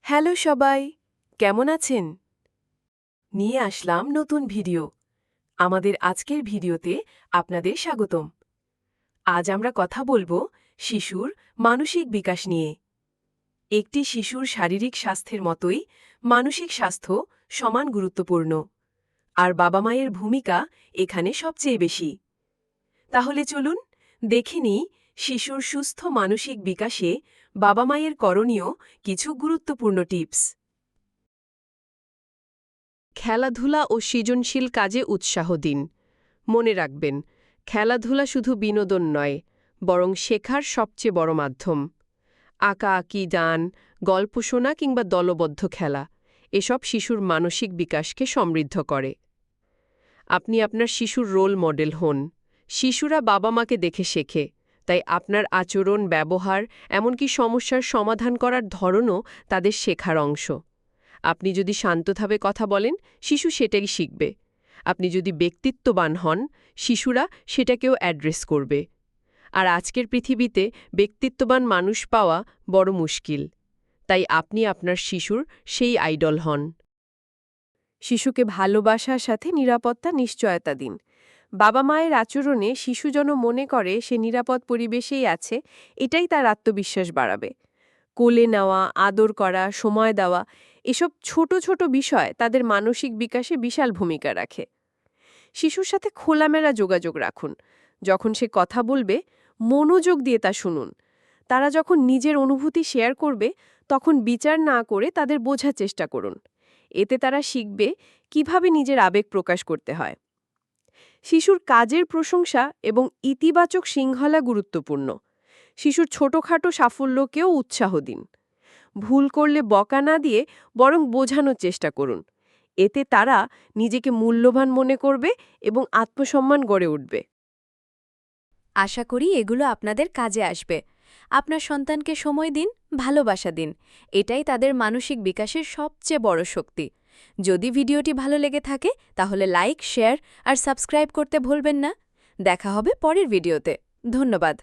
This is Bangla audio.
হ্যালো সবাই, কেমন আছেন? নিয়ে আসলাম নতুন ভিডিও। আমাদের আজকের ভিডিওতে আপনাদের স্বাগতম। আজ আমরা কথা বলবো শিশুর মানসিক বিকাশ নিয়ে। একটি শিশুর শারীরিক স্বাস্থ্যের মতোই মানসিক স্বাস্থ্য সমান গুরুত্বপূর্ণ, আর বাবা মায়ের ভূমিকা এখানে সবচেয়ে বেশি। তাহলে চলুন দেখে নিই শিশুর সুস্থ মানসিক বিকাশে বাবা মায়ের করণীয় কিছু গুরুত্বপূর্ণ টিপস। খেলাধুলা ও সৃজনশীল কাজে উৎসাহ দিন। মনে রাখবেন, খেলাধুলা শুধু বিনোদন নয়, বরং শেখার সবচেয়ে বড় মাধ্যম। আঁকাআঁকি, গান, গল্প শোনা কিংবা দলবদ্ধ খেলা এসব শিশুর মানসিক বিকাশকে সমৃদ্ধ করে। আপনি আপনার শিশুর রোল মডেল হন। শিশুরা বাবা মাকে দেখে শেখে, তাই আপনার আচরণ, ব্যবহার, এমনকি সমস্যার সমাধান করার ধরনও তাদের শেখার অংশ। আপনি যদি শান্তভাবে কথা বলেন, শিশু সেটাই শিখবে। আপনি যদি ব্যক্তিত্ববান হন, শিশুরা সেটাকেও অ্যাড্রেস করবে। আর আজকের পৃথিবীতে ব্যক্তিত্ববান মানুষ পাওয়া বড় মুশকিল। তাই আপনি আপনার শিশুর সেই আইডল হন। শিশুকে ভালোবাসার সাথে নিরাপত্তা নিশ্চয়তা দিন। বাবা মায়ের আচরণে শিশু যেন মনে করে সে নিরাপদ পরিবেশেই আছে, এটাই তার আত্মবিশ্বাস বাড়াবে। কোলে নেওয়া, আদর করা, সময় দেওয়া এসব ছোট ছোট বিষয় তাদের মানসিক বিকাশে বিশাল ভূমিকা রাখে। শিশুর সাথে খোলামেলা যোগাযোগ রাখুন। যখন সে কথা বলবে, মনোযোগ দিয়ে তা শুনুন। তারা যখন নিজের অনুভূতি শেয়ার করবে, তখন বিচার না করে তাদের বোঝার চেষ্টা করুন। এতে তারা শিখবে কিভাবে নিজের আবেগ প্রকাশ করতে হয়। শিশুর কাজের প্রশংসা এবং ইতিবাচক শৃঙ্খলা গুরুত্বপূর্ণ। শিশুর ছোটখাটো সাফল্যকেও উৎসাহ দিন। ভুল করলে বকা না দিয়ে বরং বোঝানোর চেষ্টা করুন। এতে তারা নিজেকে মূল্যবান মনে করবে এবং আত্মসম্মান গড়ে উঠবে। আশা করি এগুলো আপনাদের কাজে আসবে। আপনার সন্তানকে সময় দিন, ভালোবাসা দিন। এটাই তাদের মানসিক বিকাশের সবচেয়ে বড় শক্তি। যদি ভিডিওটি ভালো লেগে থাকে তাহলে লাইক, শেয়ার আর সাবস্ক্রাইব করতে ভুলবেন না। দেখা হবে পরের ভিডিওতে। ধন্যবাদ।